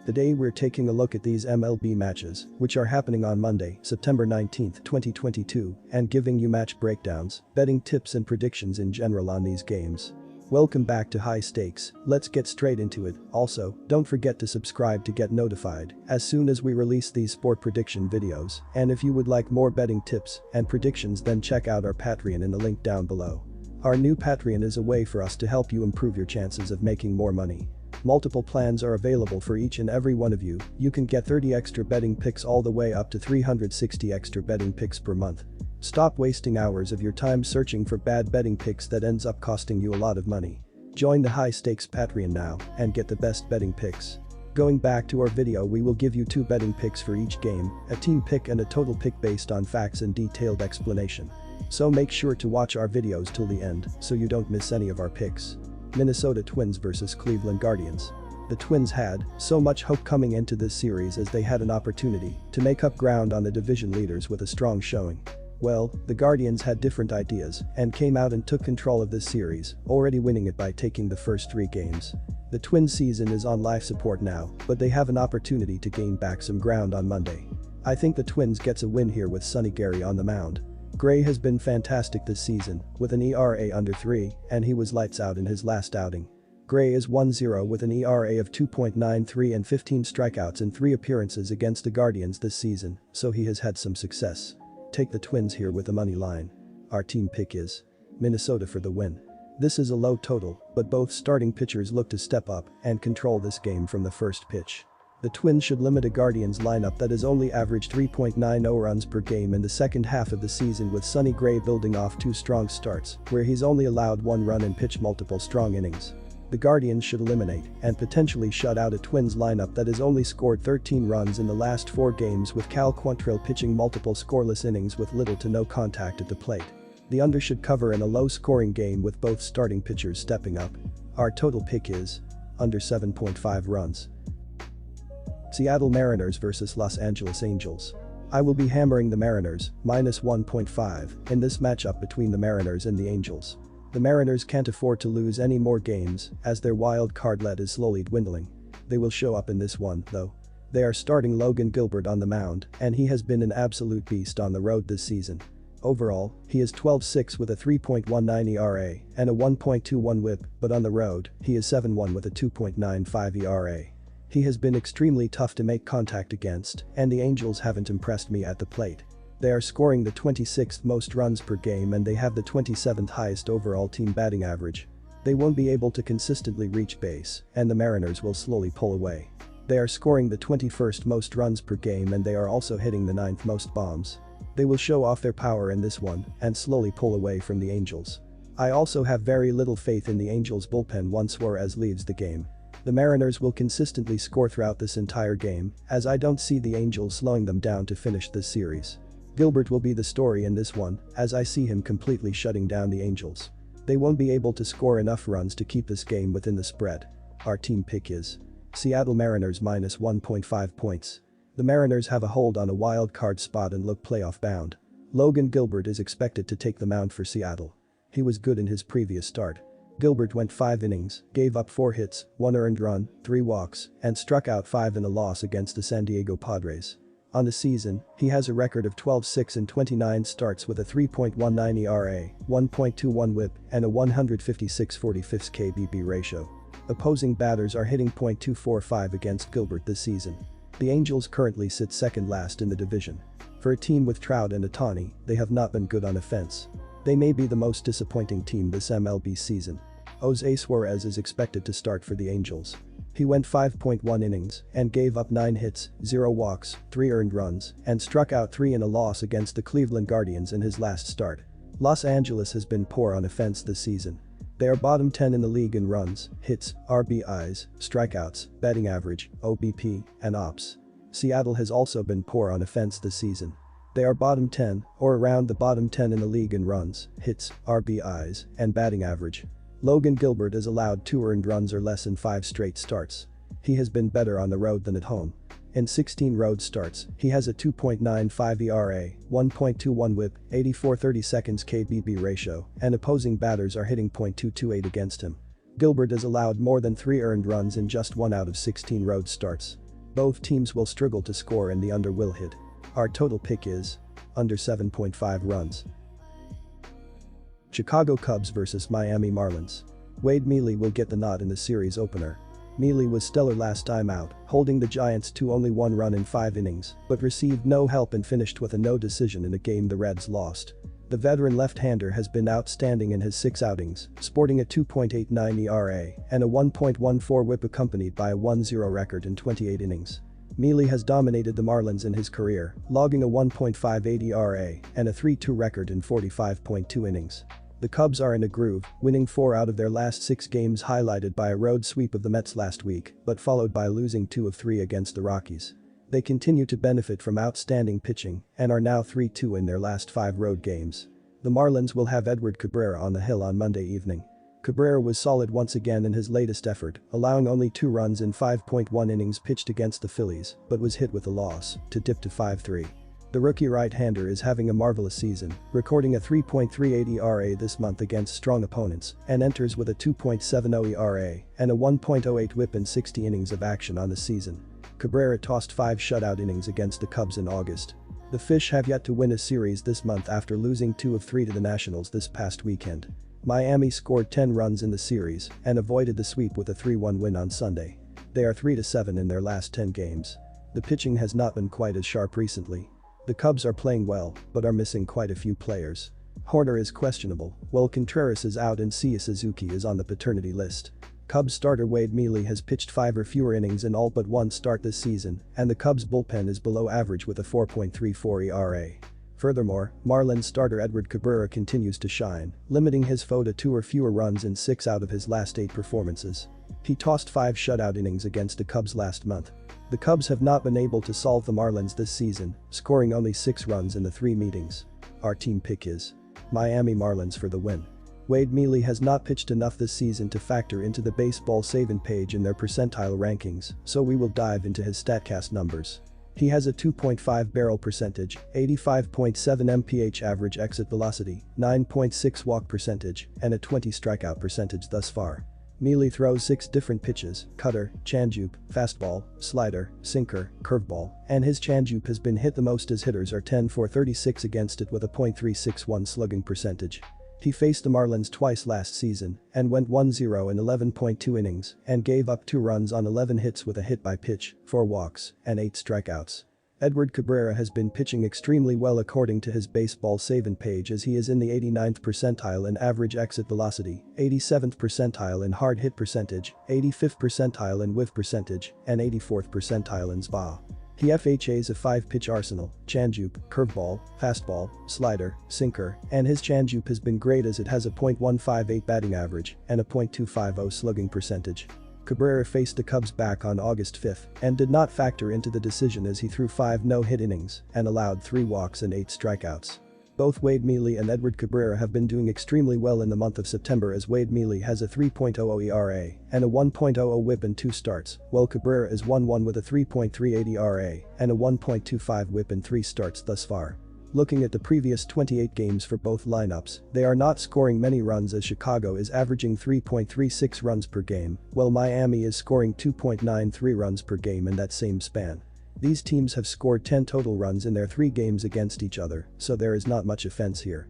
Today we're taking a look at these MLB matches, which are happening on Monday, September 19, 2022, and giving you match breakdowns, betting tips and predictions in general on these games. Welcome back to High Stakes, let's get straight into it. Also, don't forget to subscribe to get notified as soon as we release these sport prediction videos, and if you would like more betting tips and predictions, then check out our Patreon in the link down below. Our new Patreon is a way for us to help you improve your chances of making more money. Multiple plans are available for each and every one of you. You can get 30 extra betting picks all the way up to 360 extra betting picks per month. Stop wasting hours of your time searching for bad betting picks that ends up costing you a lot of money. Join the High Stakes Patreon now and get the best betting picks. Going back to our video, we will give you 2 betting picks for each game, a team pick and a total pick based on facts and detailed explanation. So make sure to watch our videos till the end so you don't miss any of our picks. Minnesota Twins vs Cleveland Guardians. The Twins had so much hope coming into this series as they had an opportunity to make up ground on the division leaders with a strong showing. Well, the Guardians had different ideas and came out and took control of this series, already winning it by taking the first 3 games. The Twins season is on life support now, but they have an opportunity to gain back some ground on Monday. I think the Twins gets a win here with Sonny Gray on the mound. Gray has been fantastic this season, with an ERA under 3, and he was lights out in his last outing. Gray is 1-0 with an ERA of 2.93 and 15 strikeouts in 3 appearances against the Guardians this season, so he has had some success. Take the Twins here with the money line. Our team pick is Minnesota for the win. This is a low total, but both starting pitchers look to step up and control this game from the first pitch. The Twins should limit a Guardians lineup that has only averaged 3.90 runs per game in the second half of the season, with Sonny Gray building off 2 strong starts where he's only allowed 1 run and pitched multiple strong innings. The Guardians should eliminate and potentially shut out a Twins lineup that has only scored 13 runs in the last 4 games, with Cal Quantrill pitching multiple scoreless innings with little to no contact at the plate. The under should cover in a low-scoring game with both starting pitchers stepping up. Our total pick is under 7.5 runs. Seattle Mariners vs Los Angeles Angels. I will be hammering the Mariners, minus 1.5, in this matchup between the Mariners and the Angels. The Mariners can't afford to lose any more games, as their wild card lead is slowly dwindling. They will show up in this one, though. They are starting Logan Gilbert on the mound, and he has been an absolute beast on the road this season. Overall, he is 12-6 with a 3.19 ERA and a 1.21 WHIP, but on the road, he is 7-1 with a 2.95 ERA. He has been extremely tough to make contact against, and the Angels haven't impressed me at the plate. They are scoring the 26th most runs per game and they have the 27th highest overall team batting average. They won't be able to consistently reach base, and the Mariners will slowly pull away. They are scoring the 21st most runs per game and they are also hitting the 9th most bombs. They will show off their power in this one and slowly pull away from the Angels. I also have very little faith in the Angels bullpen once Suarez leaves the game. The Mariners will consistently score throughout this entire game, as I don't see the Angels slowing them down to finish this series. Gilbert will be the story in this one, as I see him completely shutting down the Angels. They won't be able to score enough runs to keep this game within the spread. Our team pick is Seattle Mariners minus 1.5 points. The Mariners have a hold on a wild card spot and look playoff bound. Logan Gilbert is expected to take the mound for Seattle. He was good in his previous start. Gilbert went 5 innings, gave up 4 hits, 1 earned run, 3 walks, and struck out 5 in a loss against the San Diego Padres. On the season, he has a record of 12-6 in 29 starts with a 3.19 ERA, 1.21 WHIP, and a 156/45 KBB ratio. Opposing batters are hitting .245 against Gilbert this season. The Angels currently sit second last in the division. For a team with Trout and Ohtani, they have not been good on offense. They may be the most disappointing team this MLB season. Jose Suarez is expected to start for the Angels. He went 5.1 innings and gave up 9 hits, 0 walks, 3 earned runs, and struck out 3 in a loss against the Cleveland Guardians in his last start. Los Angeles has been poor on offense this season. They are bottom 10 in the league in runs, hits, RBIs, strikeouts, batting average, OBP, and OPS. Seattle has also been poor on offense this season. They are bottom 10, or around the bottom 10 in the league in runs, hits, RBIs, and batting average. Logan Gilbert has allowed 2 earned runs or less in 5 straight starts. He has been better on the road than at home. In 16 road starts, he has a 2.95 ERA, 1.21 WHIP, 84/32 KBB ratio, and opposing batters are hitting .228 against him. Gilbert has allowed more than 3 earned runs in just 1 out of 16 road starts. Both teams will struggle to score and the under will hit. Our total pick is under 7.5 runs. Chicago Cubs vs Miami Marlins. Wade Miley will get the nod in the series opener. Miley was stellar last time out, holding the Giants to only 1 run in 5 innings, but received no help and finished with a no decision in a game the Reds lost. The veteran left-hander has been outstanding in his 6 outings, sporting a 2.89 ERA and a 1.14 WHIP accompanied by a 1-0 record in 28 innings. Miley has dominated the Marlins in his career, logging a 1.58 ERA and a 3.2 record in 45.2 innings. The Cubs are in a groove, winning 4 out of their last 6 games, highlighted by a road sweep of the Mets last week, but followed by losing 2 of 3 against the Rockies. They continue to benefit from outstanding pitching and are now 3-2 in their last 5 road games. The Marlins will have Edward Cabrera on the hill on Monday evening. Cabrera was solid once again in his latest effort, allowing only 2 runs in 5.1 innings pitched against the Phillies, but was hit with a loss to dip to 5-3. The rookie right-hander is having a marvelous season, recording a 3.38 ERA this month against strong opponents and enters with a 2.70 ERA and a 1.08 WHIP in 60 innings of action on the season. Cabrera tossed 5 shutout innings against the Cubs in August. The Fish have yet to win a series this month after losing 2 of 3 to the Nationals this past weekend. Miami scored 10 runs in the series and avoided the sweep with a 3-1 win on Sunday. They are 3-7 in their last 10 games. The pitching has not been quite as sharp recently. The Cubs are playing well, but are missing quite a few players. Horner is questionable, while Contreras is out and Seiya Suzuki is on the paternity list. Cubs starter Wade Miley has pitched 5 or fewer innings in all but 1 start this season, and the Cubs bullpen is below average with a 4.34 ERA. Furthermore, Marlins starter Edward Cabrera continues to shine, limiting his foe to 2 or fewer runs in 6 out of his last 8 performances. He tossed 5 shutout innings against the Cubs last month. The Cubs have not been able to solve the Marlins this season, scoring only 6 runs in the 3 meetings. Our team pick is Miami Marlins for the win. Wade Miley has not pitched enough this season to factor into the baseball saving page in their percentile rankings, so we will dive into his StatCast numbers. He has a 2.5 barrel percentage, 85.7 mph average exit velocity, 9.6 walk percentage, and a 20 strikeout percentage thus far. Miley throws 6 different pitches: cutter, changeup, fastball, slider, sinker, curveball, and his changeup has been hit the most as hitters are 10 for 36 against it with a .361 slugging percentage. He faced the Marlins twice last season and went 1-0 in 11.2 innings and gave up 2 runs on 11 hits with a hit by pitch, 4 walks, and 8 strikeouts. Edward Cabrera has been pitching extremely well according to his baseball saving page, as he is in the 89th percentile in average exit velocity, 87th percentile in hard hit percentage, 85th percentile in whiff percentage, and 84th percentile in SPA. He FHAs a 5-pitch arsenal: changeup, curveball, fastball, slider, sinker, and his changeup has been great as it has a .158 batting average and a .250 slugging percentage. Cabrera faced the Cubs back on August 5 and did not factor into the decision as he threw 5 no-hit innings and allowed 3 walks and 8 strikeouts. Both Wade Miley and Edward Cabrera have been doing extremely well in the month of September, as Wade Miley has a 3.00 ERA and a 1.00 WHIP in 2 starts, while Cabrera is 1-1 with a 3.38 ERA and a 1.25 WHIP in 3 starts thus far. Looking at the previous 28 games for both lineups, they are not scoring many runs, as Chicago is averaging 3.36 runs per game, while Miami is scoring 2.93 runs per game in that same span. These teams have scored 10 total runs in their 3 games against each other, so there is not much offense here.